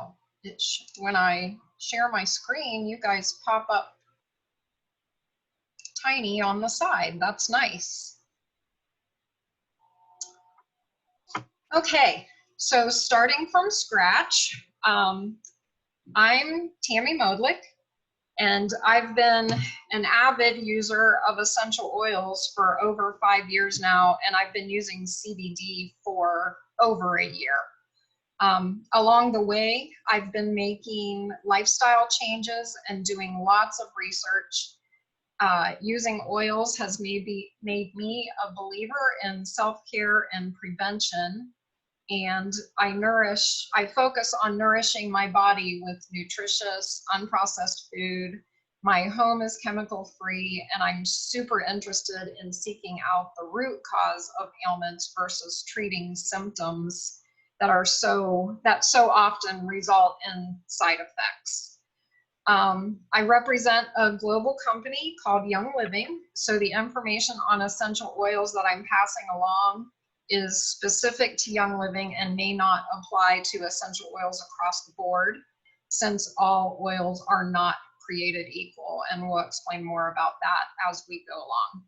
Oh, when I share my screen, you guys pop up tiny on the side. That's nice. Okay, so starting from scratch, I'm Tammy Modlick, and I've been an avid user of essential oils for over 5 years now, and I've been using CBD for over a year. Along the way, I've been making lifestyle changes and doing lots of research. Using oils has made me a believer in self-care and prevention. And I focus on nourishing my body with nutritious, unprocessed food. My home is chemical free, and I'm super interested in seeking out the root cause of ailments versus treating symptoms that so often result in side effects. I represent a global company called Young Living, so the information on essential oils that I'm passing along is specific to Young Living and may not apply to essential oils across the board, since all oils are not created equal, and we'll explain more about that as we go along.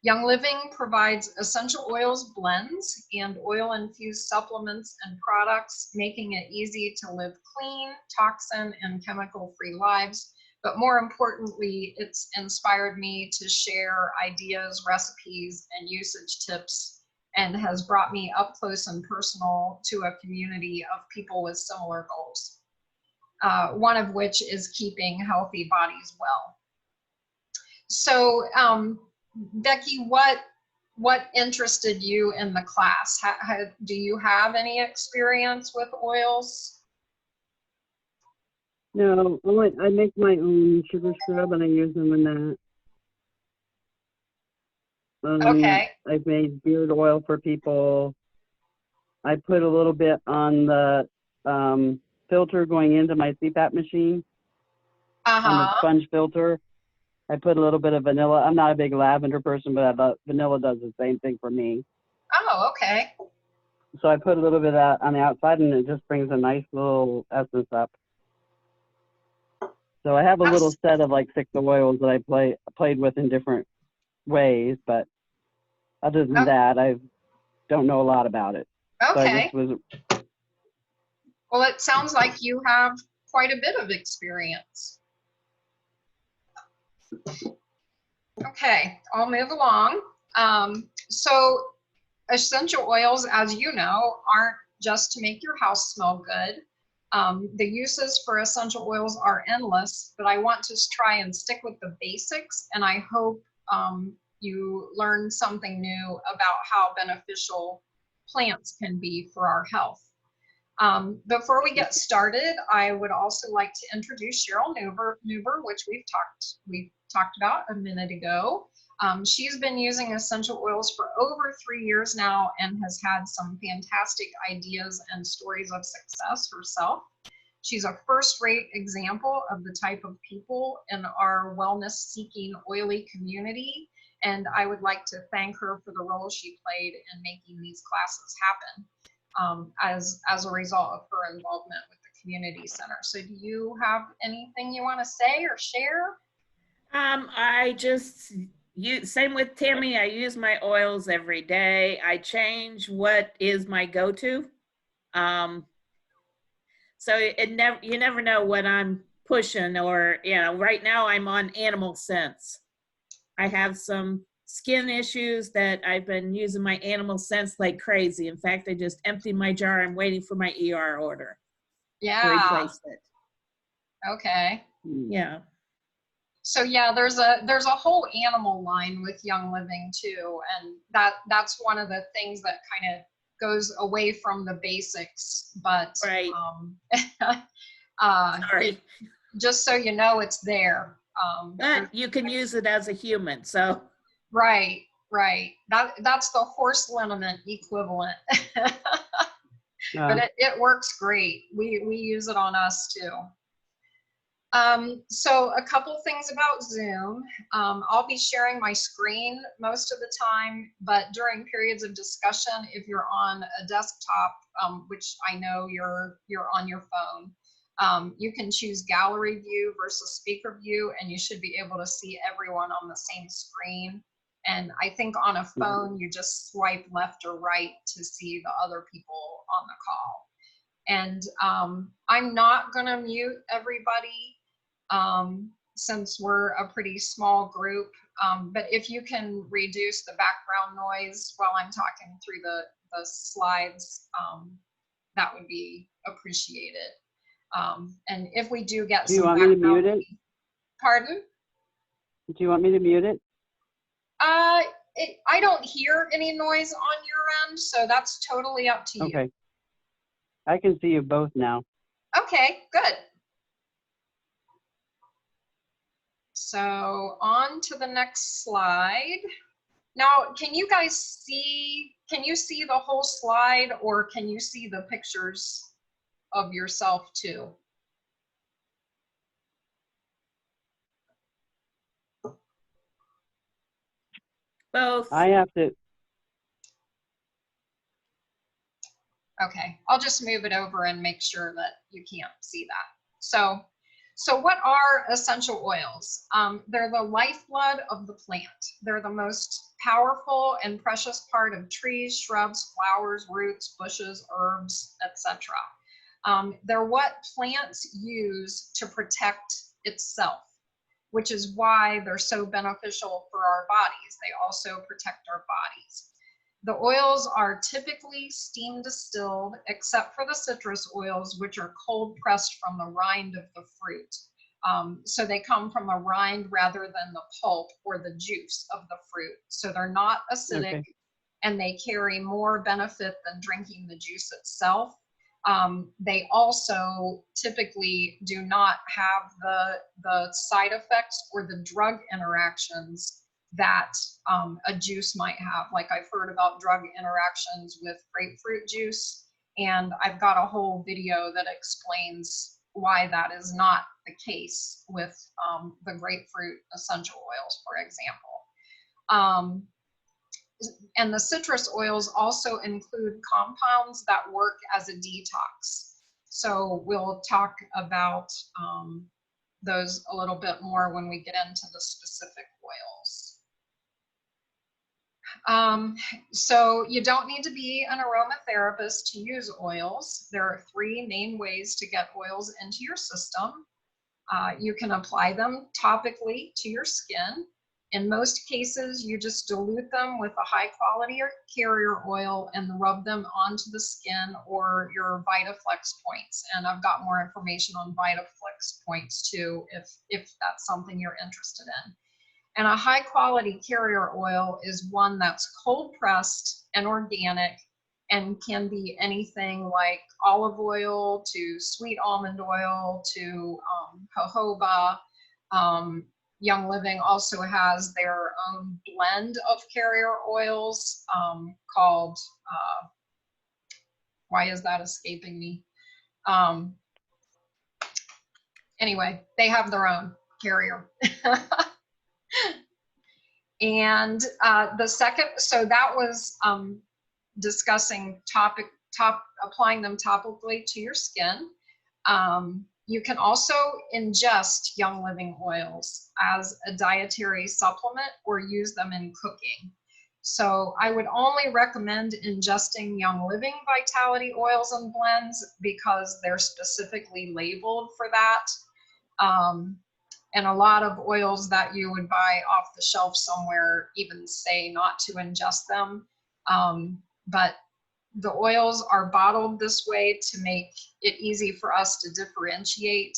Young Living provides essential oils blends and oil-infused supplements and products, making it easy to live clean, toxin, and chemical-free lives. But more importantly, it's inspired me to share ideas, recipes, and usage tips, and has brought me up close and personal to a community of people with similar goals, one of which is keeping healthy bodies well. So, Becky, what interested you in the class? Do you have any experience with oils? No, I make my own sugar scrub and I use them in that. Okay. I've made beard oil for people. I put a little bit on the filter going into my CPAP machine. On the sponge filter. I put a little bit of vanilla. I'm not a big lavender person, but I thought vanilla does the same thing for me. Oh, okay. So I put a little bit of that on the outside, and it just brings a nice little essence up. So I have a little set of like 6 oils that I played with in different ways, but other than that, I don't know a lot about it. Okay. So well, it sounds like you have quite a bit of experience. Okay, I'll move along. So essential oils, as you know, aren't just to make your house smell good. The uses for essential oils are endless, but I want to try and stick with the basics, and I hope you learn something new about how beneficial plants can be for our health. Before we get started, I would also like to introduce Cheryl Newber, which we've talked about a minute ago. She's been using essential oils for over 3 years now and has had some fantastic ideas and stories of success herself. She's a first-rate example of the type of people in our wellness-seeking oily community, and I would like to thank her for the role she played in making these classes happen. As a result of her involvement with the community center. So do you have anything you want to say or share? Same with Tammy, I use my oils every day. I change what is my go-to. So you never know what I'm pushing, or, right now I'm on animal scents. I have some skin issues that I've been using my animal scents like crazy. In fact, I just emptied my jar. I'm waiting for my ER order to replace it. Okay. Yeah. So yeah, there's a whole animal line with Young Living too, and that's one of the things that kind of goes away from the basics. But right. Just so you know, it's there. But you can use it as a human, so. Right. That's the horse liniment equivalent. But it works great. We use it on us too. So a couple things about Zoom. I'll be sharing my screen most of the time, but during periods of discussion, if you're on a desktop, which I know you're on your phone, you can choose gallery view versus speaker view, and you should be able to see everyone on the same screen. And I think on a phone, you just swipe left or right to see the other people on the call. And I'm not going to mute everybody since we're a pretty small group. But if you can reduce the background noise while I'm talking through the slides, that would be appreciated. And if we do get some background. Do you want me to mute it? Pardon? Do you want me to mute it? I don't hear any noise on your end, so that's totally up to you. Okay. I can see you both now. Okay, good. So on to the next slide. Now, can you guys see, can you see the whole slide, or can you see the pictures of yourself too? Both. I have to. Okay, I'll just move it over and make sure that you can't see that. So what are essential oils? They're the lifeblood of the plant. They're the most powerful and precious part of trees, shrubs, flowers, roots, bushes, herbs, etc. They're what plants use to protect itself, which is why they're so beneficial for our bodies. They also protect our bodies. The oils are typically steam distilled, except for the citrus oils, which are cold pressed from the rind of the fruit. So they come from the rind rather than the pulp or the juice of the fruit. So they're not acidic, okay, and they carry more benefit than drinking the juice itself. They also typically do not have the side effects or the drug interactions that a juice might have. Like I've heard about drug interactions with grapefruit juice, and I've got a whole video that explains why that is not the case with the grapefruit essential oils, for example. And the citrus oils also include compounds that work as a detox. So we'll talk about those a little bit more when we get into the specific oils. So you don't need to be an aromatherapist to use oils. There are 3 main ways to get oils into your system. You can apply them topically to your skin. In most cases, you just dilute them with a high quality carrier oil and rub them onto the skin or your VitaFlex points. And I've got more information on VitaFlex points too, if that's something you're interested in. And a high quality carrier oil is one that's cold pressed and organic and can be anything like olive oil to sweet almond oil to jojoba. Young Living also has their own blend of carrier oils called, why is that escaping me? Anyway, they have their own carrier. And the second, so that was discussing applying them topically to your skin. You can also ingest Young Living oils as a dietary supplement or use them in cooking. So I would only recommend ingesting Young Living Vitality oils and blends because they're specifically labeled for that. And a lot of oils that you would buy off the shelf somewhere even say not to ingest them. But the oils are bottled this way to make it easy for us to differentiate.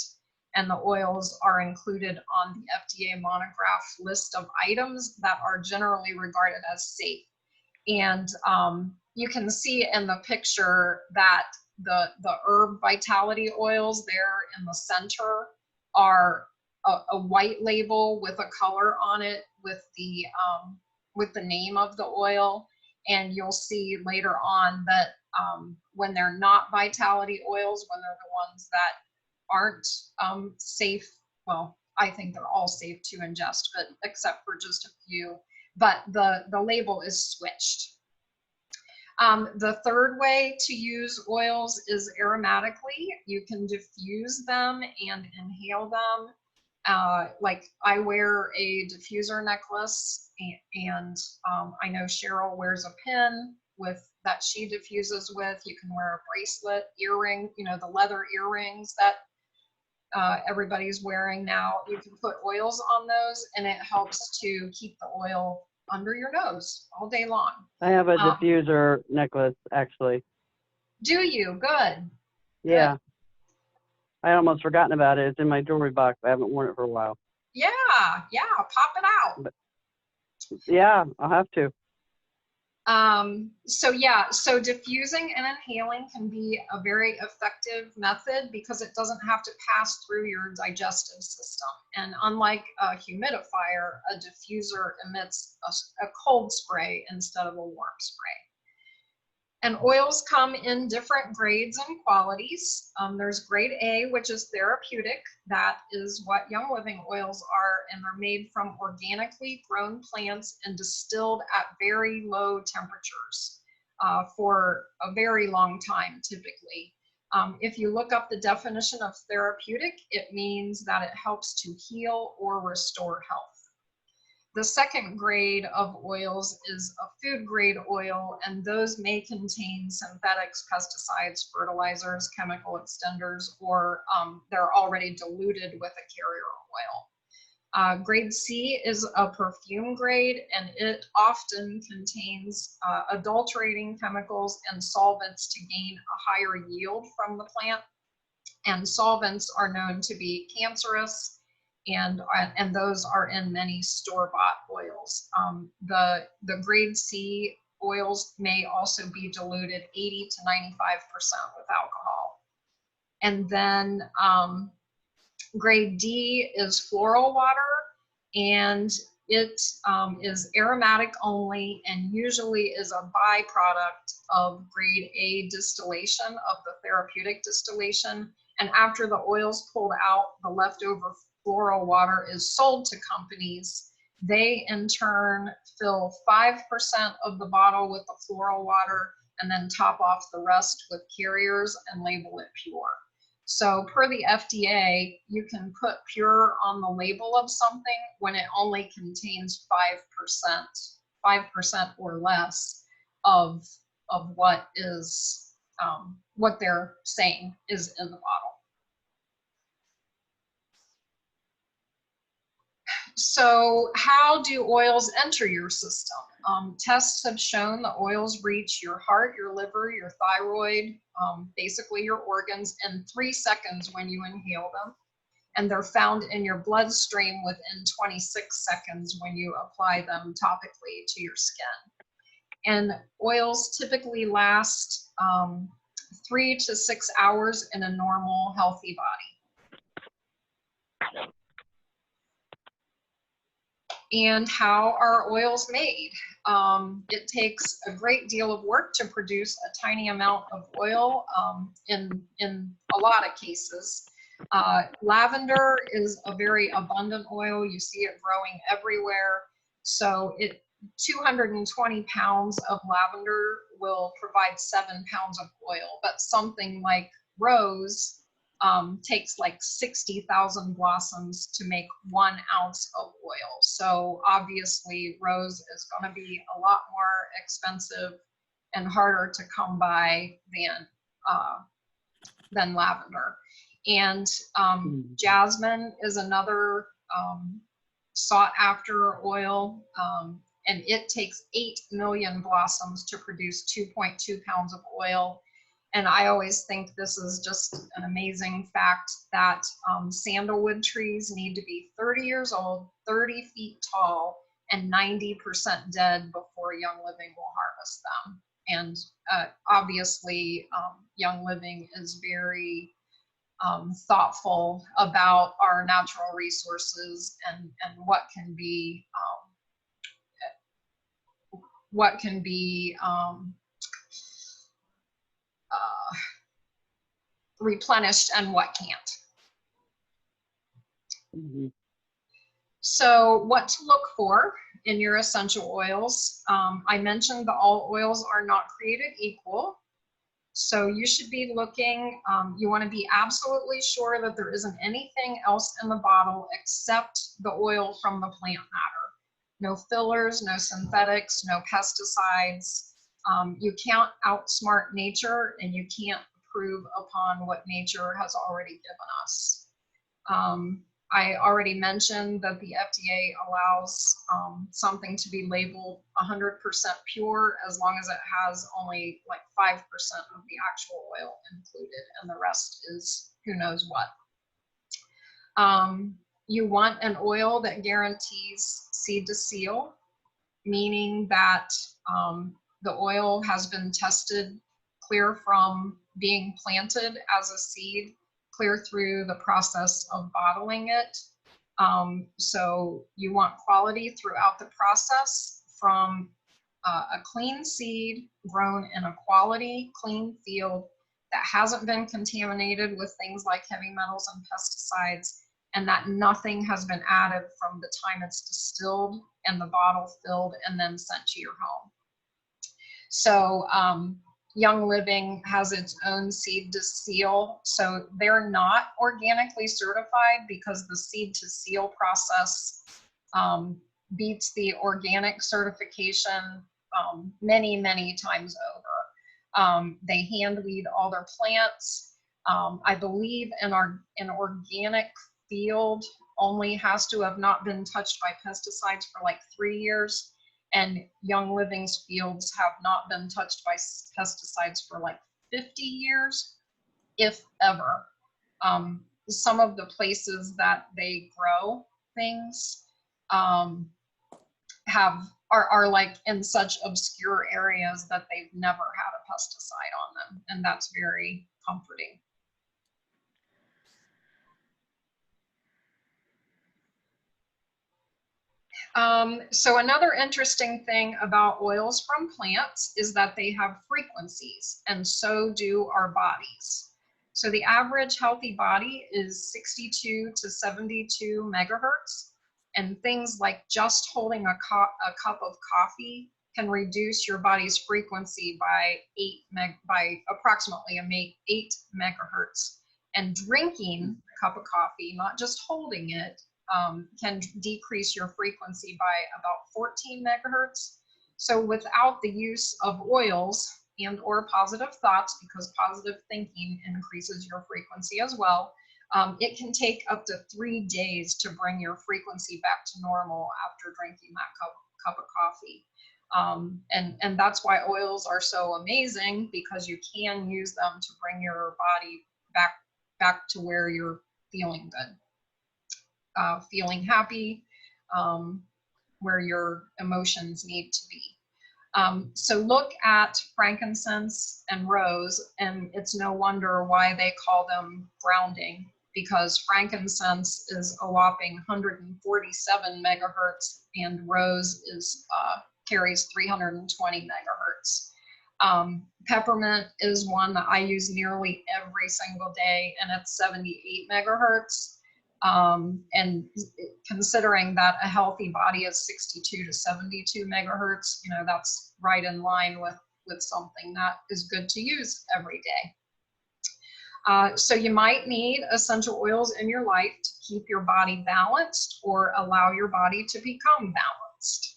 And the oils are included on the FDA monograph list of items that are generally regarded as safe. And you can see in the picture that the herb vitality oils there in the center are a white label with a color on it with the name of the oil. And you'll see later on that when they're not vitality oils, when they're the ones that aren't safe well, I think they're all safe to ingest, but except for just a few, but the label is switched. The third way to use oils is aromatically. You can diffuse them and inhale them. Like I wear a diffuser necklace, and I know Cheryl wears a pin with that she diffuses with. You can wear a bracelet, earring, you know, the leather earrings that everybody's wearing now. You can put oils on those, and it helps to keep the oil under your nose all day long. I have a diffuser necklace, actually. Do you? Good. Yeah. Good. I almost forgotten about it. It's in my jewelry box. I haven't worn it for a while. Yeah, pop it out. But, yeah, I'll have to. So diffusing and inhaling can be a very effective method because it doesn't have to pass through your digestive system. And unlike a humidifier, a diffuser emits a cold spray instead of a warm spray. And oils come in different grades and qualities. There's grade A, which is therapeutic. That is what Young Living oils are, and they're made from organically grown plants and distilled at very low temperatures for a very long time, typically. If you look up the definition of therapeutic, it means that it helps to heal or restore health. The second grade of oils is a food grade oil, and those may contain synthetics, pesticides, fertilizers, chemical extenders, or they're already diluted with a carrier oil. Grade C is a perfume grade, and it often contains adulterating chemicals and solvents to gain a higher yield from the plant. And solvents are known to be cancerous, and those are in many store-bought oils. The grade C oils may also be diluted 80 to 95% with alcohol. And then grade D is floral water, and it is aromatic only and usually is a byproduct of grade A distillation, of the therapeutic distillation. And after the oil's pulled out, the leftover floral water is sold to companies. They in turn fill 5% of the bottle with the floral water and then top off the rest with carriers and label it pure. So per the FDA, you can put pure on the label of something when it only contains 5% or less of what is what they're saying is in the bottle. So how do oils enter your system? Tests have shown the oils reach your heart, your liver, your thyroid, basically your organs in 3 seconds when you inhale them. And they're found in your bloodstream within 26 seconds when you apply them topically to your skin. And oils typically last 3 to 6 hours in a normal, healthy body. And how are oils made? It takes a great deal of work to produce a tiny amount of oil in a lot of cases. Lavender is a very abundant oil. You see it growing everywhere. So 220 pounds of lavender will provide 7 pounds of oil, but something like rose takes like 60,000 blossoms to make 1 ounce of oil. So obviously rose is going to be a lot more expensive and harder to come by than lavender. And jasmine is another sought after oil, and it takes 8 million blossoms to produce 2.2 pounds of oil. And I always think this is just an amazing fact that sandalwood trees need to be 30 years old, 30 feet tall, and 90% dead before Young Living will harvest them. And obviously, Young Living is very thoughtful about our natural resources and what can be replenished and what can't. Mhm. So what to look for in your essential oils. I mentioned that all oils are not created equal. So you should be looking, you want to be absolutely sure that there isn't anything else in the bottle except the oil from the plant matter. No fillers, no synthetics, no pesticides. You can't outsmart nature, and you can't improve upon what nature has already given us. I already mentioned that the FDA allows something to be labeled 100% pure as long as it has only like 5% of the actual oil included, and the rest is who knows what. You want an oil that guarantees seed to seal, meaning that the oil has been tested clear from being planted as a seed, clear through the process of bottling it. So you want quality throughout the process, from a clean seed grown in a quality, clean field that hasn't been contaminated with things like heavy metals and pesticides, and that nothing has been added from the time it's distilled and the bottle filled and then sent to your home. So Young Living has its own seed to seal. So they're not organically certified because the seed to seal process beats the organic certification many, many times over. They hand weed all their plants. I believe an organic field only has to have not been touched by pesticides for like 3 years, and Young Living's fields have not been touched by pesticides for like 50 years, if ever. Some of the places that they grow things are like in such obscure areas that they've never had a pesticide on them, and that's very comforting. So another interesting thing about oils from plants is that they have frequencies, and so do our bodies. So the average healthy body is 62 to 72 megahertz, and things like just holding a cup of coffee can reduce your body's frequency by approximately 8 megahertz. And drinking a cup of coffee, not just holding it, can decrease your frequency by about 14 megahertz. So without the use of oils and or positive thoughts, because positive thinking increases your frequency as well, it can take up to 3 days to bring your frequency back to normal after drinking that cup of coffee. And that's why oils are so amazing, because you can use them to bring your body back to where you're feeling good. Feeling happy, where your emotions need to be. So look at frankincense and rose, and it's no wonder why they call them grounding, because frankincense is a whopping 147 megahertz and rose carries 320 megahertz. Peppermint is one that I use nearly every single day, and it's 78 megahertz. And considering that a healthy body is 62 to 72 megahertz, you know, that's right in line with something that is good to use every day. So you might need essential oils in your life to keep your body balanced or allow your body to become balanced.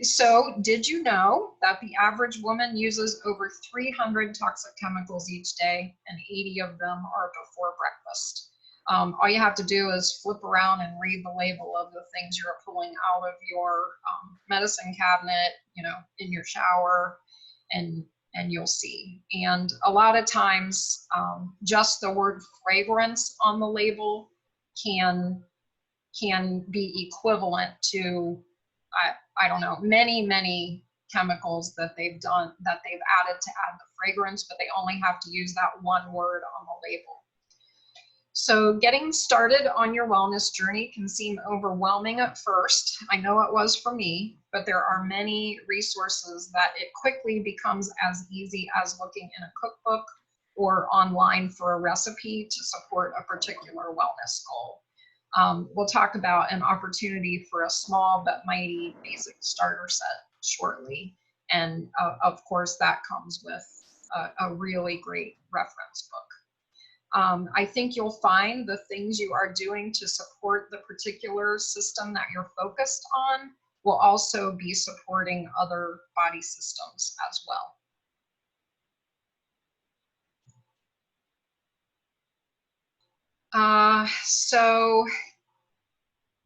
So did you know that the average woman uses over 300 toxic chemicals each day, and 80 of them are before breakfast? All you have to do is flip around and read the label of the things you're pulling out of your medicine cabinet, you know, in your shower, and you'll see. And a lot of times, just the word fragrance on the label can be equivalent to I don't know, many chemicals that they've added to add the fragrance, but they only have to use that one word on the label. So getting started on your wellness journey can seem overwhelming at first. I know it was for me, but there are many resources that it quickly becomes as easy as looking in a cookbook or online for a recipe to support a particular wellness goal. We'll talk about an opportunity for a small but mighty basic starter set shortly. And of course, that comes with a really great reference book. I think you'll find the things you are doing to support the particular system that you're focused on will also be supporting other body systems as well. So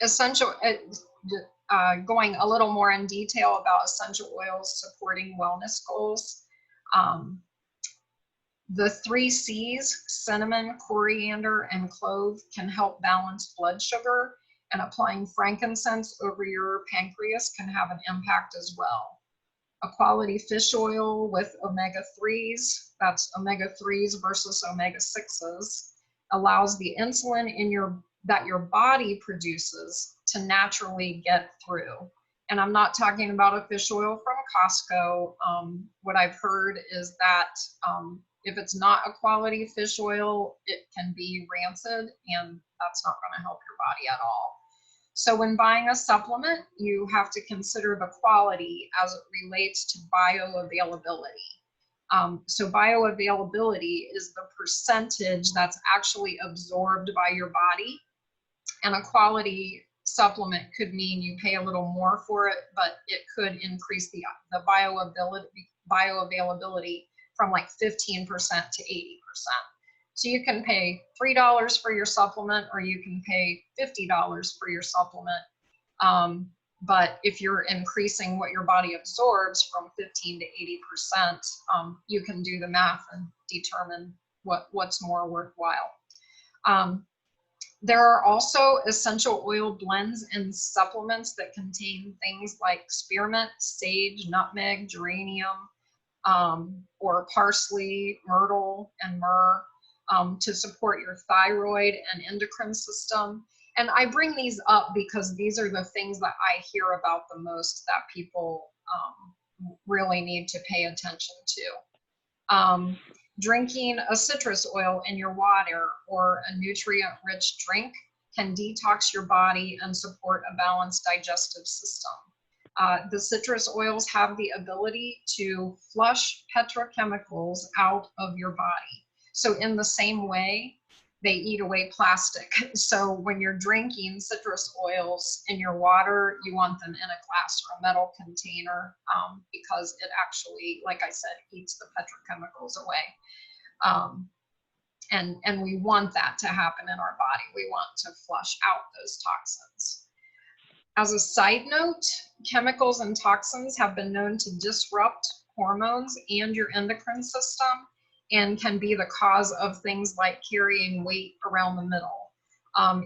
essential, going a little more in detail about essential oils supporting wellness goals. The 3 C's, cinnamon, coriander, and clove, can help balance blood sugar, and applying frankincense over your pancreas can have an impact as well. A quality fish oil with omega-3s, that's omega-3s versus omega-6s, allows the insulin that your body produces to naturally get through. And I'm not talking about a fish oil from Costco. What I've heard is that if it's not a quality fish oil, it can be rancid, and that's not going to help your body at all. So when buying a supplement, you have to consider the quality as it relates to bioavailability. So bioavailability is the percentage that's actually absorbed by your body, and a quality supplement could mean you pay a little more for it, but it could increase the bioavailability from like 15% to 80%. So you can pay $3 for your supplement, or you can pay $50 for your supplement. But if you're increasing what your body absorbs from 15 to 80%, you can do the math and determine what's more worthwhile. There are also essential oil blends and supplements that contain things like spearmint, sage, nutmeg, geranium, or parsley, myrtle, and myrrh to support your thyroid and endocrine system. And I bring these up because these are the things that I hear about the most that people really need to pay attention to. Drinking a citrus oil in your water or a nutrient-rich drink can detox your body and support a balanced digestive system. The citrus oils have the ability to flush petrochemicals out of your body. So in the same way, they eat away plastic. So when you're drinking citrus oils in your water, you want them in a glass or a metal container because it actually, like I said, eats the petrochemicals away. And we want that to happen in our body. We want to flush out those toxins. As a side note, chemicals and toxins have been known to disrupt hormones and your endocrine system, and can be the cause of things like carrying weight around the middle.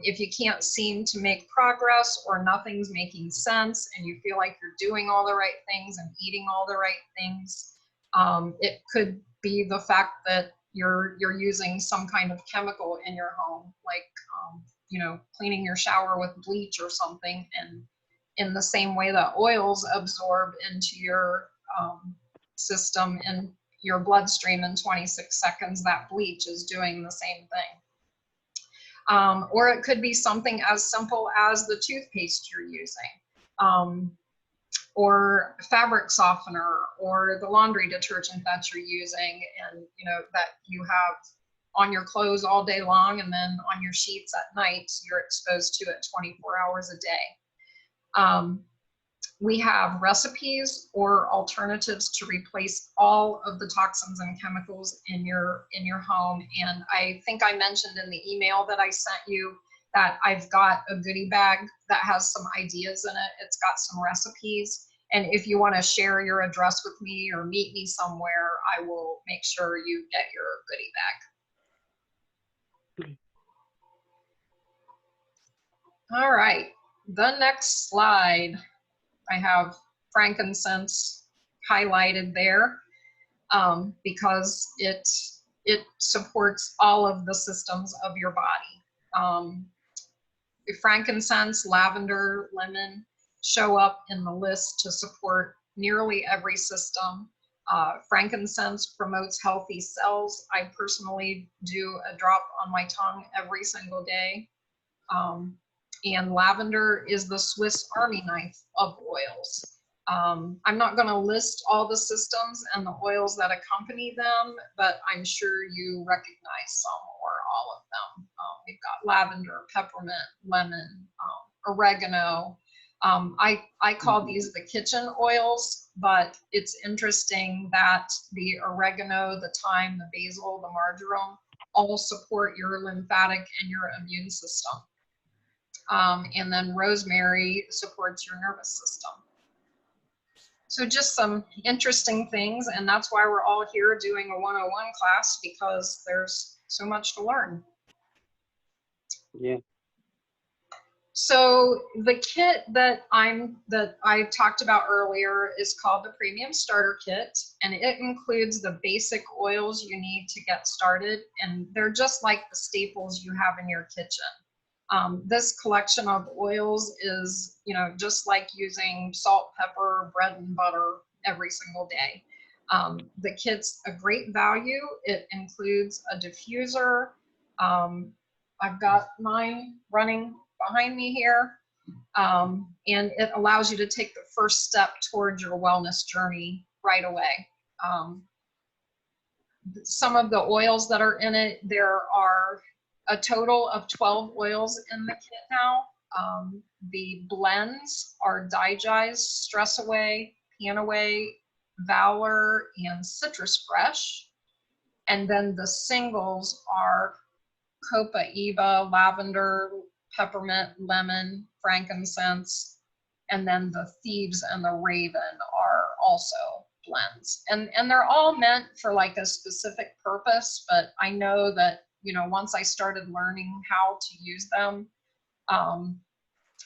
If you can't seem to make progress, or nothing's making sense, and you feel like you're doing all the right things and eating all the right things, it could be the fact that you're using some kind of chemical in your home, like cleaning your shower with bleach or something, and in the same way that oils absorb into your system and your bloodstream in 26 seconds, that bleach is doing the same thing. Or it could be something as simple as the toothpaste you're using, or fabric softener, or the laundry detergent that you're using, and that you have on your clothes all day long, and then on your sheets at night, you're exposed to it 24 hours a day. We have recipes or alternatives to replace all of the toxins and chemicals in your home. And I think I mentioned in the email that I sent you that I've got a goodie bag that has some ideas in it. It's got some recipes. And if you want to share your address with me or meet me somewhere, I will make sure you get your goodie bag. All right, the next slide. I have frankincense highlighted there because it supports all of the systems of your body. Frankincense, lavender, lemon show up in the list to support nearly every system. Frankincense promotes healthy cells. I personally do a drop on my tongue every single day. And lavender is the Swiss Army knife of oils. I'm not going to list all the systems and the oils that accompany them, but I'm sure you recognize some or all of them. We've got lavender, peppermint, lemon, oregano. I call these the kitchen oils, but it's interesting that the oregano, the thyme, the basil, the marjoram all support your lymphatic and your immune system. And then rosemary supports your nervous system. So just some interesting things, and that's why we're all here doing a 101 class, because there's so much to learn. Yeah. So the kit that I talked about earlier is called the Premium Starter Kit, and it includes the basic oils you need to get started, and they're just like the staples you have in your kitchen. This collection of oils is, just like using salt, pepper, bread, and butter every single day. The kit's a great value. It includes a diffuser. I've got mine running behind me here. And it allows you to take the first step towards your wellness journey right away. Some of the oils that are in it, there are a total of 12 oils in the kit now. The blends are Digest, Stress Away, Pan Away, Valor, and Citrus Fresh. And then the singles are Copa Eva, Lavender, Peppermint, Lemon, Frankincense, and then the Thieves and the Raven are also blends. And they're all meant for like a specific purpose, but I know that once I started learning how to use them,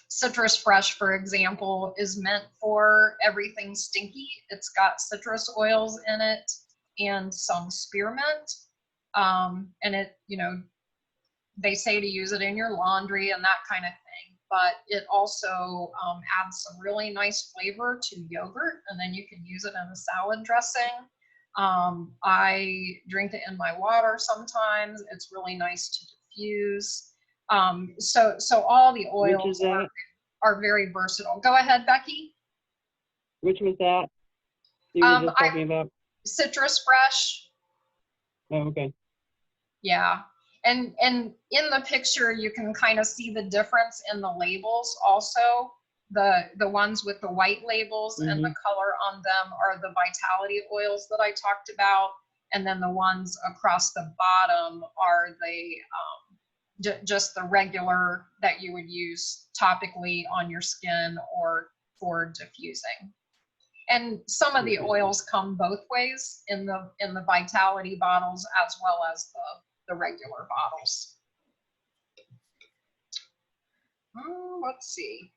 Citrus Fresh, for example, is meant for everything stinky. It's got citrus oils in it and some spearmint. And it, they say to use it in your laundry and that kind of thing, but it also adds some really nice flavor to yogurt, and then you can use it in a salad dressing. I drink it in my water sometimes. It's really nice to diffuse. So all the oils are very versatile. Go ahead, Becky. Which was that you were just talking about? Citrus Fresh. Oh, okay. Yeah. And in the picture, you can kind of see the difference in the labels also. The ones with the white labels and the color on them are the vitality oils that I talked about. And then the ones across the bottom are the just the regular that you would use topically on your skin or for diffusing. And some of the oils come both ways in the vitality bottles as well as the regular bottles. Let's see.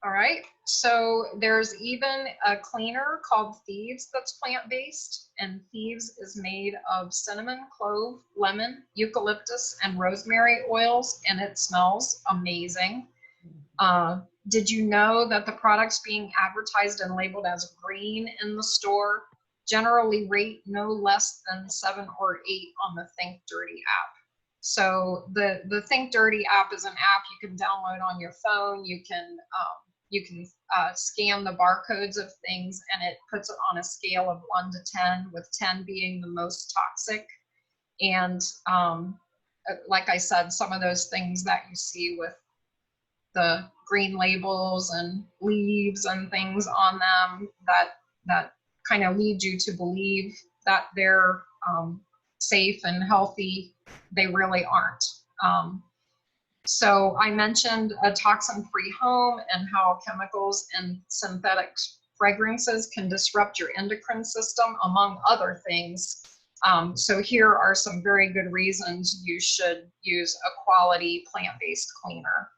All right, so there's even a cleaner called Thieves that's plant-based, and Thieves is made of cinnamon, clove, lemon, eucalyptus, and rosemary oils, and it smells amazing. Did you know that the products being advertised and labeled as green in the store generally rate no less than 7 or 8 on the Think Dirty app? So the Think Dirty app is an app you can download on your phone. You can scan the barcodes of things, and it puts it on a scale of 1 to 10, with 10 being the most toxic. And like I said, some of those things that you see with the green labels and leaves and things on them that kind of lead you to believe that they're safe and healthy, they really aren't. So I mentioned a toxin-free home and how chemicals and synthetic fragrances can disrupt your endocrine system, among other things. So here are some very good reasons you should use a quality plant-based cleaner.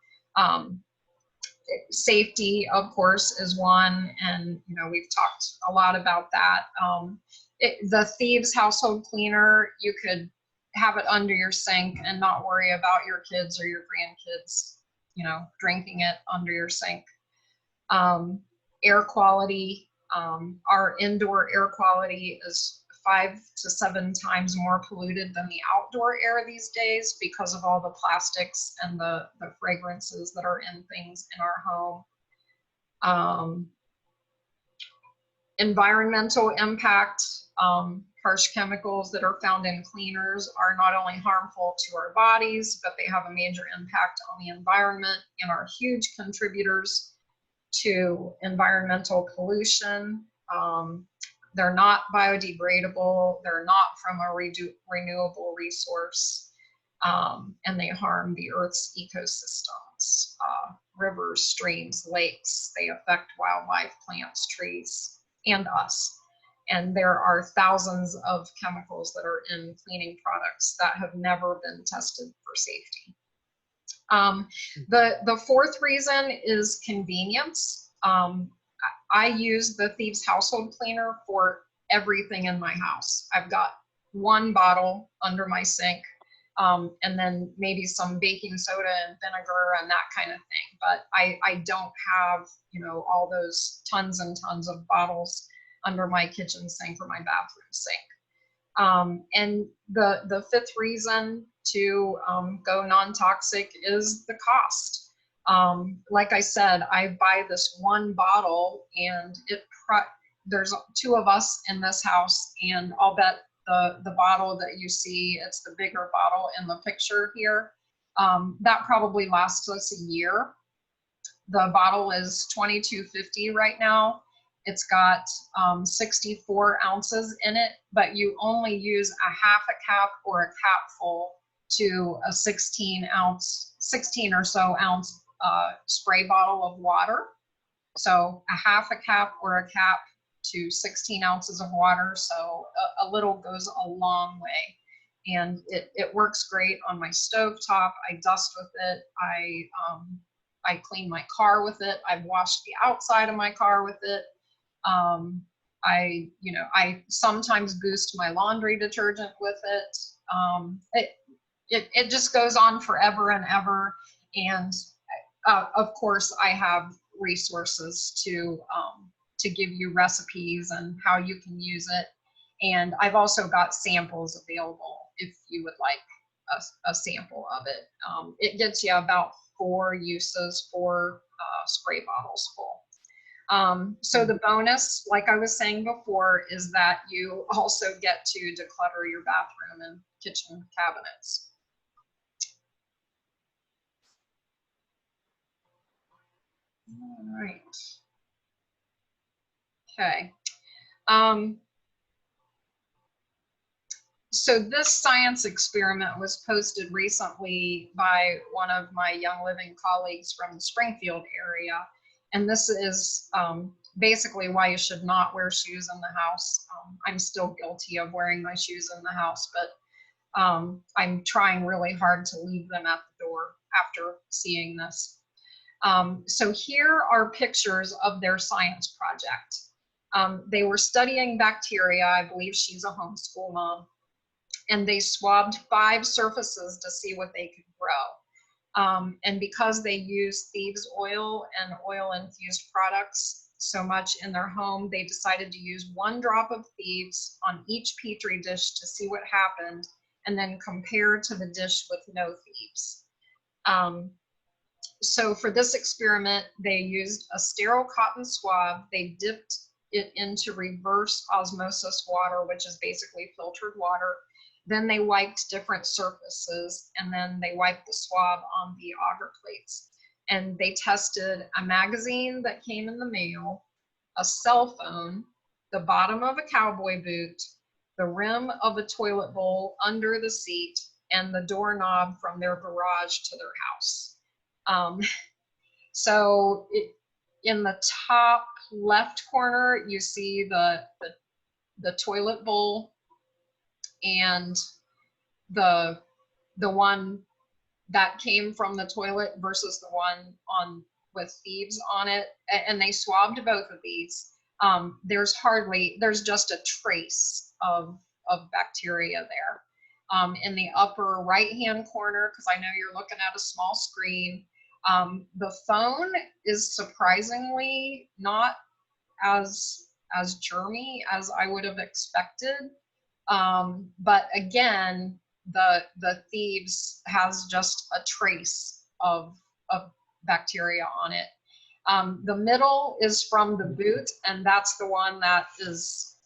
Safety, of course, is one, and we've talked a lot about that. The Thieves household cleaner, you could have it under your sink and not worry about your kids or your grandkids, you know, drinking it under your sink. Air quality, our indoor air quality is 5 to 7 times more polluted than the outdoor air these days because of all the plastics and the fragrances that are in things in our home. Environmental impact, harsh chemicals that are found in cleaners are not only harmful to our bodies, but they have a major impact on the environment and are huge contributors to environmental pollution. They're not biodegradable. They're not from a renewable resource, and they harm the Earth's ecosystems, rivers, streams, lakes. They affect wildlife, plants, trees, and us. And there are thousands of chemicals that are in cleaning products that have never been tested for safety. The fourth reason is convenience. I use the Thieves Household Cleaner for everything in my house. I've got one bottle under my sink, and then maybe some baking soda and vinegar and that kind of thing. But I don't have, you know, all those tons and tons of bottles under my kitchen sink or my bathroom sink. And the fifth reason to go non-toxic is the cost. Like I said, I buy this one bottle, and there's 2 of us in this house, and I'll bet the bottle that you see, it's the bigger bottle in the picture here, that probably lasts us a year. The bottle is $22.50 right now. It's got 64 ounces in it, but you only use a half a cap or a cap full to a 16 or so ounce spray bottle of water. So a half a cap or a cap to 16 ounces of water. So a little goes a long way. And it works great on my stove top. I dust with it. I clean my car with it. I've washed the outside of my car with it. I sometimes boost my laundry detergent with it. It just goes on forever and ever. And of course, I have resources to give you recipes and how you can use it. And I've also got samples available if you would like a sample of it. It gets you about 4 uses, 4 spray bottles full. So the bonus, like I was saying before, is that you also get to declutter your bathroom and kitchen cabinets. All right. Okay. So this science experiment was posted recently by one of my Young Living colleagues from the Springfield area. And this is basically why you should not wear shoes in the house. I'm still guilty of wearing my shoes in the house, but I'm trying really hard to leave them at the door after seeing this. So here are pictures of their science project. They were studying bacteria. I believe she's a homeschool mom. And they swabbed 5 surfaces to see what they could grow. And because they use thieves oil and oil infused products so much in their home, they decided to use 1 drop of thieves on each petri dish to see what happened, and then compare to the dish with no thieves. So for this experiment, they used a sterile cotton swab. They dipped it into reverse osmosis water, which is basically filtered water. Then they wiped different surfaces, and then they wiped the swab on the agar plates. And they tested a magazine that came in the mail, a cell phone, the bottom of a cowboy boot, the rim of a toilet bowl under the seat, and the doorknob from their garage to their house. So in the top left corner, you see the toilet bowl and the one that came from the toilet versus the one with thieves on it, and they swabbed both of these. There's just a trace of bacteria there. in the upper right-hand corner, because I know you're looking at a small screen. The phone is surprisingly not as germy as I would have expected. But again, the thieves has just a trace of bacteria on it. The middle is from the boot, and that's the one that is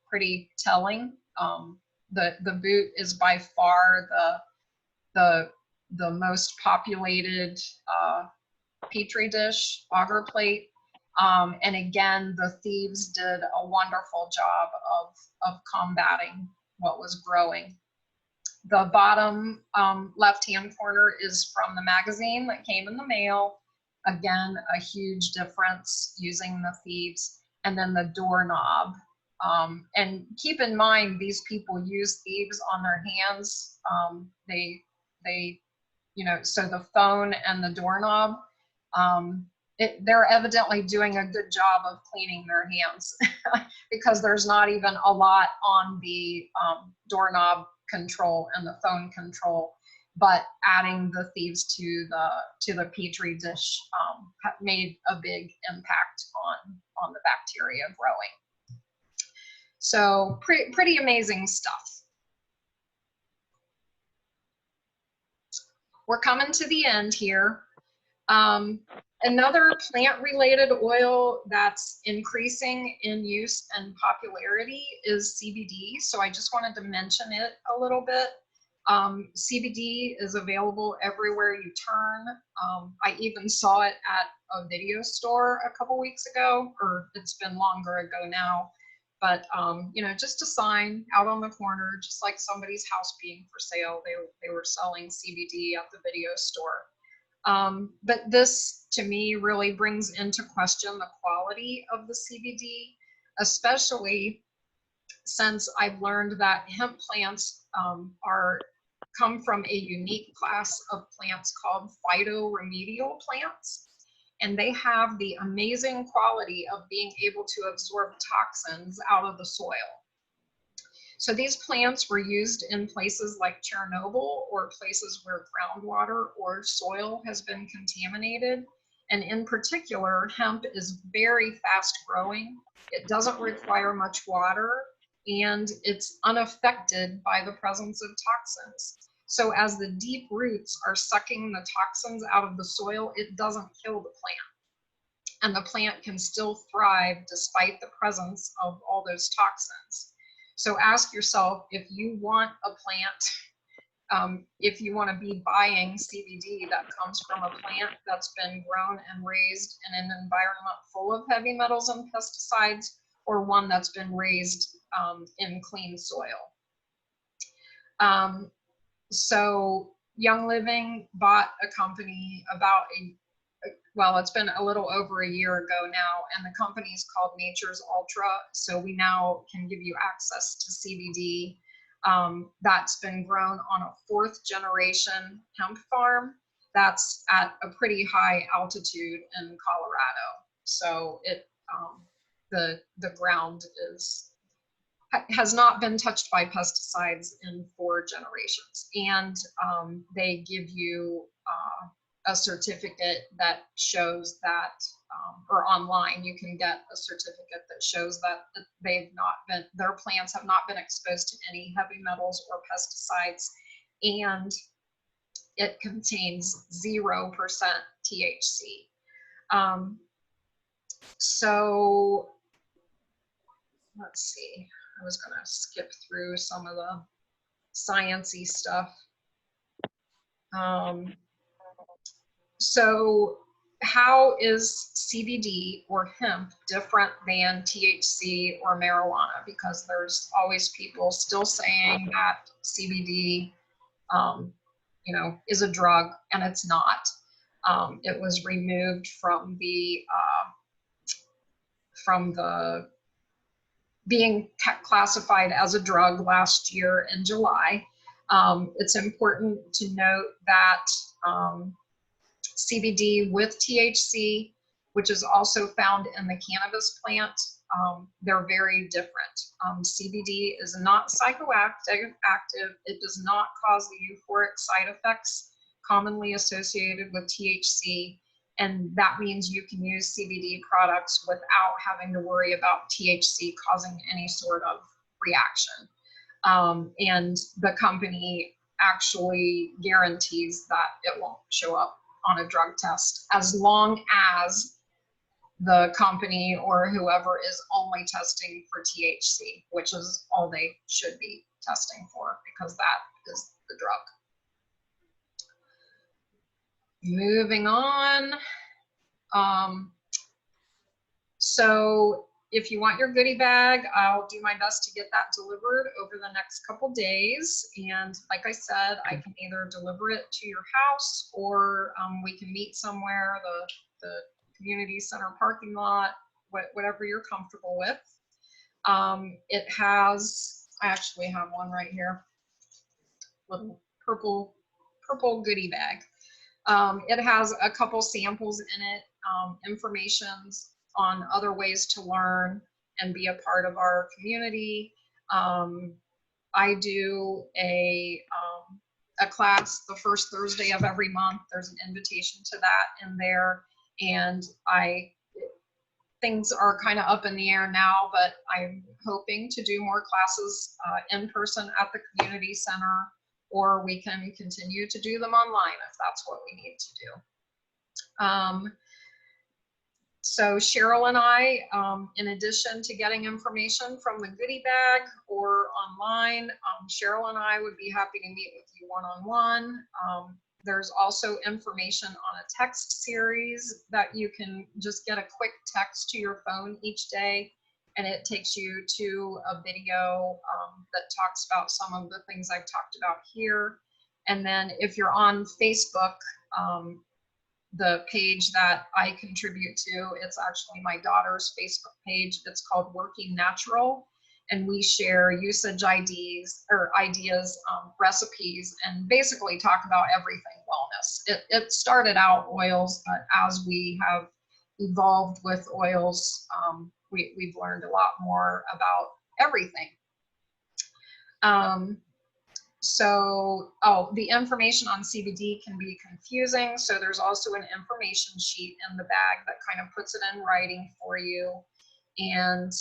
pretty telling. The boot is by far the most populated petri dish, agar plate. And again, the thieves did a wonderful job of combating what was growing. The bottom left-hand corner is from the magazine that came in the mail. Again, a huge difference using the thieves. And then the doorknob. And keep in mind, these people use thieves on their hands. So the phone and the doorknob, they're evidently doing a good job of cleaning their hands because there's not even a lot on the doorknob control and the phone control, but adding the thieves to the petri dish made a big impact on the bacteria growing. So pretty amazing stuff. We're coming to the end here. Another plant-related oil that's increasing in use and popularity is CBD. So I just wanted to mention it a little bit. CBD is available everywhere you turn. I even saw it at a video store a couple weeks ago, or it's been longer ago now. But just a sign out on the corner, just like somebody's house being for sale, they were selling CBD at the video store. But this, to me, really brings into question the quality of the CBD, especially since I've learned that hemp plants come from a unique class of plants called phytoremedial plants. And they have the amazing quality of being able to absorb toxins out of the soil. So these plants were used in places like Chernobyl or places where groundwater or soil has been contaminated. And in particular, hemp is very fast growing. It doesn't require much water, and it's unaffected by the presence of toxins. So as the deep roots are sucking the toxins out of the soil, it doesn't kill the plant. And the plant can still thrive despite the presence of all those toxins. So ask yourself, if you want a plant, if you want to be buying CBD that comes from a plant that's been grown and raised in an environment full of heavy metals and pesticides, or one that's been raised in clean soil. So Young Living bought a company about it's been a little over a year ago now, and the company is called Nature's Ultra. So we now can give you access to CBD that's been grown on a 4th generation hemp farm that's at a pretty high altitude in Colorado. So the ground has not been touched by pesticides in 4 generations. And they give you a certificate that shows that, or online you can get a certificate that shows that their plants have not been exposed to any heavy metals or pesticides, and it contains 0% THC. So let's see, I was gonna skip through some of the sciencey stuff. So how is CBD or hemp different than THC or marijuana? Because there's always people still saying that CBD, is a drug, and it's not. It was removed from the being classified as a drug last year in July. It's important to note that CBD with THC, which is also found in the cannabis plant, they're very different. CBD is not psychoactive. It does not cause the euphoric side effects commonly associated with THC. And that means you can use CBD products without having to worry about THC causing any sort of reaction. And the company actually guarantees that it won't show up on a drug test as long as the company or whoever is only testing for THC, which is all they should be testing for, because that is the drug. Moving on. So if you want your goodie bag, I'll do my best to get that delivered over the next couple days. And like I said, I can either deliver it to your house, or we can meet somewhere, the community center parking lot, whatever you're comfortable with. It has, I actually have one right here, little purple goodie bag. It has a couple samples in it, informations on other ways to learn and be a part of our community. I do a class the first Thursday of every month. There's an invitation to that in there, and things are kind of up in the air now, but I'm hoping to do more classes in person at the community center, or we can continue to do them online if that's what we need to do. So Cheryl and I, in addition to getting information from the goodie bag or online, Cheryl and I would be happy to meet with you one-on-one. There's also information on a text series that you can just get a quick text to your phone each day, and it takes you to a video that talks about some of the things I've talked about here. And then if you're on Facebook, the page that I contribute to, it's actually my daughter's Facebook page. It's called Working Natural, and we share usage ideas, recipes, and basically talk about everything wellness. It started out oils, but as we have evolved with oils, we've learned a lot more about everything. The information on CBD can be confusing. So there's also an information sheet in the bag that kind of puts it in writing for you. And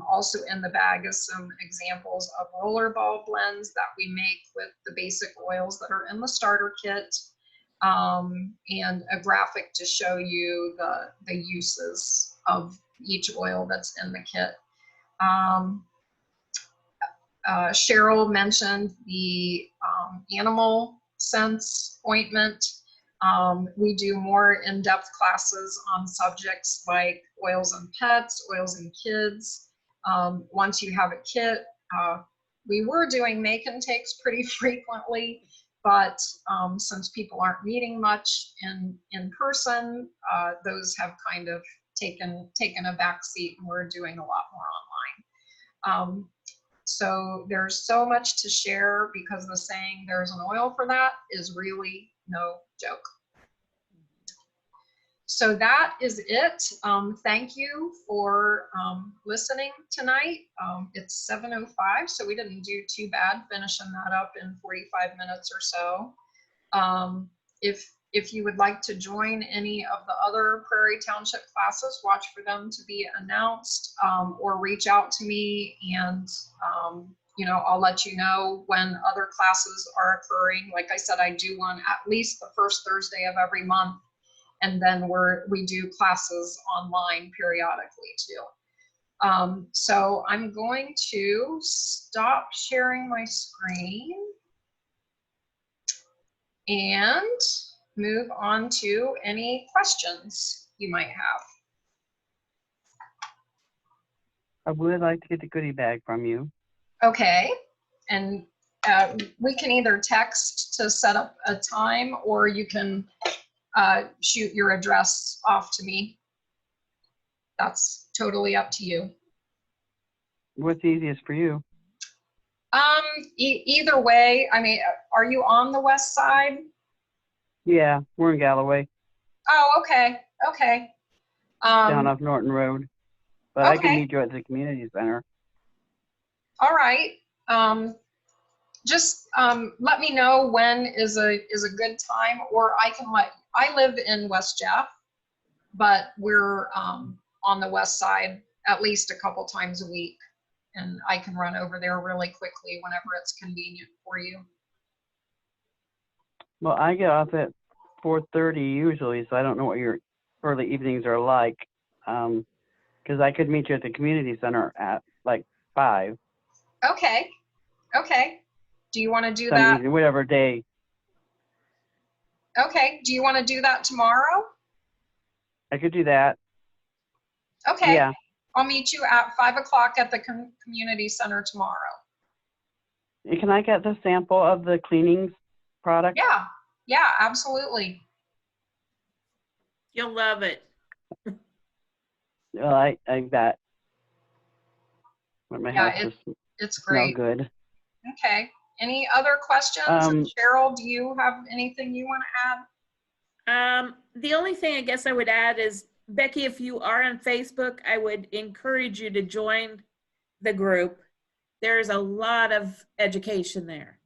also in the bag is some examples of rollerball blends that we make with the basic oils that are in the starter kit, and a graphic to show you the uses of each oil that's in the kit. Cheryl mentioned the animal sense ointment. We do more in-depth classes on subjects like oils and pets, oils and kids. Once you have a kit, we were doing make and takes pretty frequently, but since people aren't meeting much in person, those have kind of taken a back seat, and we're doing a lot more online. So there's so much to share, because the saying "there's an oil for that" is really no joke. So that is it. Thank you for listening tonight. It's 7:05, so we didn't do too bad finishing that up in 45 minutes or so. If you would like to join any of the other Prairie Township classes, watch for them to be announced, or reach out to me, and I'll let you know when other classes are occurring. Like I said, I do one at least the first Thursday of every month, and then we do classes online periodically too. So I'm going to stop sharing my screen and move on to any questions you might have. I would like to get the goodie bag from you. Okay, and we can either text to set up a time, or you can shoot your address off to me. That's totally up to you. What's easiest for you? Either way. I mean, are you on the west side? Yeah, we're in Galloway. Oh, okay. Down off Norton Road. But I can Okay. meet you at the community center. All right. Just let me know when is a good time, or I live in West Jeff, but we're on the west side at least a couple times a week, and I can run over there really quickly whenever it's convenient for you. Well, I get off at 4:30 usually, so I don't know what your early evenings are like. Because I could meet you at the community center at like 5. Okay. Okay. Do you want to do Some that? evening, whatever day. Okay. Do you want to do that tomorrow? I could do that. Okay. Yeah. I'll meet you at 5 o'clock at the community center tomorrow. Can I get the sample of the cleaning product? Yeah. Yeah, absolutely. You'll love it. Well, I bet. But my Yeah, house just it's smell great. good. Okay. Any other questions? Cheryl, do you have anything you want to add? The only thing I guess I would add is, Becky, if you are on Facebook, I would encourage you to join the group. There's a lot of education there.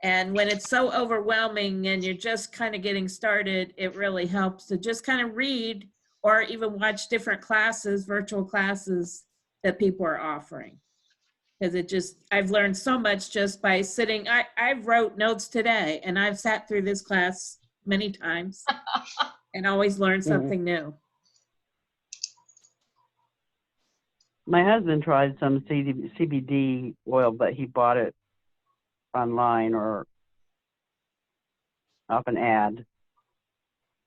And when it's so overwhelming and you're just kind of getting started, it really helps to just kind of read or even watch different classes, virtual classes that people are offering. Because I've learned so much just by sitting. I wrote notes today, and I've sat through this class many times and always learned something new. My husband tried some CBD oil, but he bought it online or off an ad.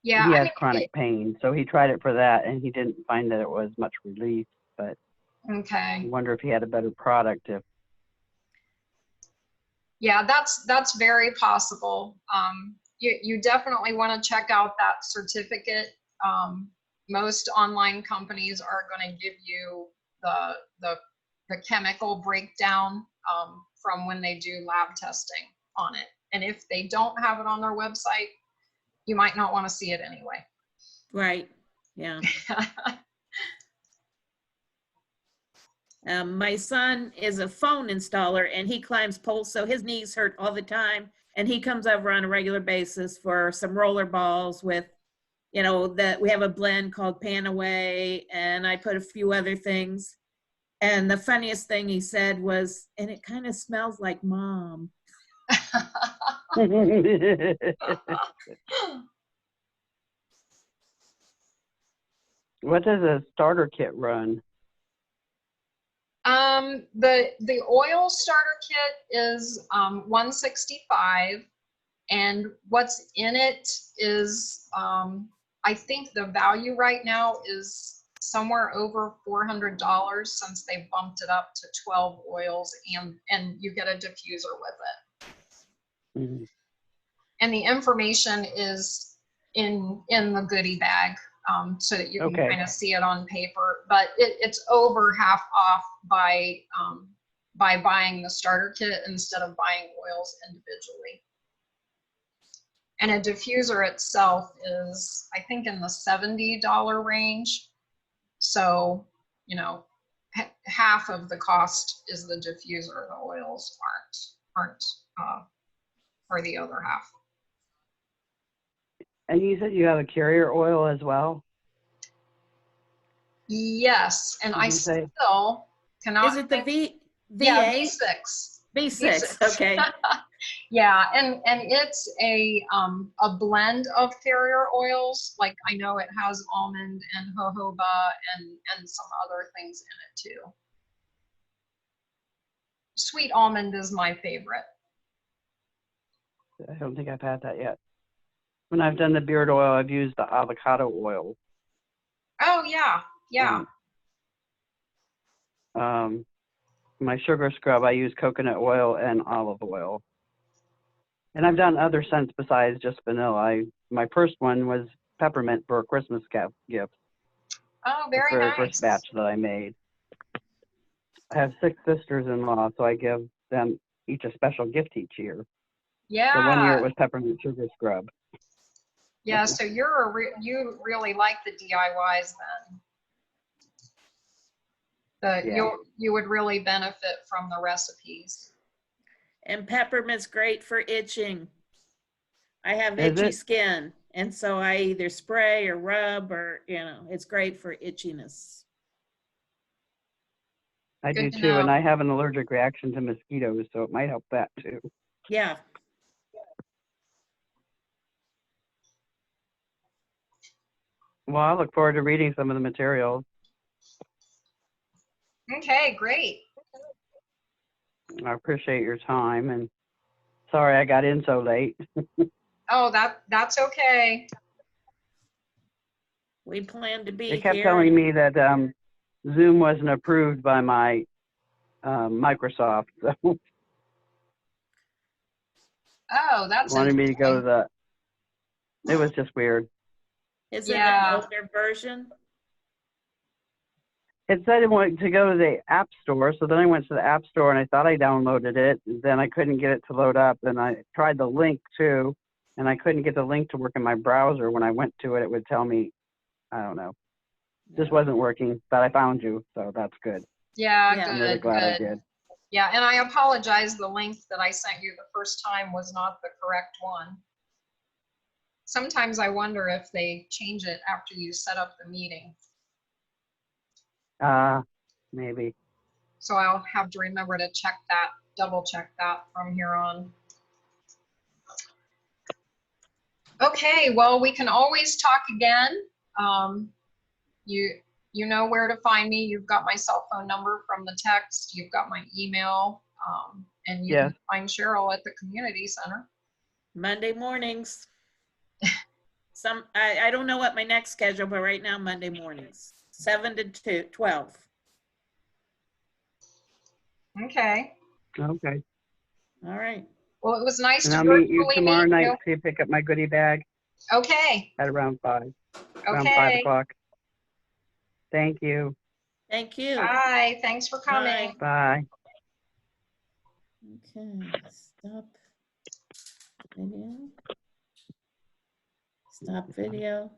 Yeah, he has chronic pain, so he tried it for that, and he didn't find that it was much relief. But okay. I wonder if he had a better product. Yeah, that's very possible. You definitely want to check out that certificate. Most online companies are going to give you the chemical breakdown from when they do lab testing on it. And if they don't have it on their website, you might not want to see it anyway. Right. Yeah. My son is a phone installer, and he climbs poles, so his knees hurt all the time. And he comes over on a regular basis for some roller balls with, that we have a blend called Panaway, and I put a few other things. And the funniest thing he said was, and it kind of smells like mom. What does a starter kit run? The oil starter kit is $165, and what's in it is I think the value right now is somewhere over $400 since they bumped it up to 12 oils, and you get a diffuser with it. Mm-hmm. And the information is in the goodie bag, so that you can kind of see it on paper, but it's over half off by buying the starter kit instead of buying oils individually. And a diffuser itself is, I think, in the $70 range. So, half of the cost is the diffuser. The oils aren't for the other half. And you said you have a carrier oil as well? Yes, and I still cannot. Is it the V8? Yeah, V6. V6. Okay. Yeah, and it's a blend of carrier oils. Like, I know it has almond and jojoba and some other things in it too. Sweet almond is my favorite. I don't think I've had that yet. When I've done the beard oil, I've used the avocado oil. Oh yeah, yeah. My sugar scrub, I use coconut oil and olive oil. And I've done other scents besides just vanilla. My first one was peppermint for a Christmas gift. Oh, very the very nice. first batch that I made. I have 6 sisters-in-law, so I give them each a special gift each year. Yeah. So one year it was peppermint sugar scrub. Yeah, so you really like the DIYs then. Yeah. You would really benefit from the recipes. And peppermint's great for itching. I have Is itchy it? skin, and so I either spray or rub, or it's great for itchiness. I do Good to too, and know. I have an allergic reaction to mosquitoes, so it might help that too. Yeah. Well, I look forward to reading some of the materials. Okay, great. I appreciate your time, and sorry I got in so late. Oh, that's okay. We plan to be They kept here. telling me that Zoom wasn't approved by my Microsoft, so Oh, that's wanted me to go to interesting. the. It was just weird. Is it an Yeah. older version? It said it wanted to go to the App Store, so then I went to the App Store and I thought I downloaded it. Then I couldn't get it to load up, and I tried the link too, and I couldn't get the link to work in my browser. When I went to it, it would tell me, I don't know, just wasn't working. But I found you, so that's good. Yeah, Yeah. I'm really good, glad I good. did. Yeah, and I apologize, the link that I sent you the first time was not the correct one. Sometimes I wonder if they change it after you set up the meeting. Maybe. So I'll have to remember to check that, double check that from here on. Okay, well, we can always talk again. You know where to find me. You've got my cell phone number from the text. You've got my email, and you Yes. can find Cheryl at the community center. Monday mornings. I don't know what my next schedule, but right now Monday mornings, 7 to 12. Okay. Okay. All right. Well, it was nice And to I'll meet you virtually tomorrow meet night you. to pick up my goodie bag Okay. at around 5 Okay. o'clock. Thank you. Thank you. Bye. Thanks for coming. Bye. Bye. Okay, stop video. Stop video.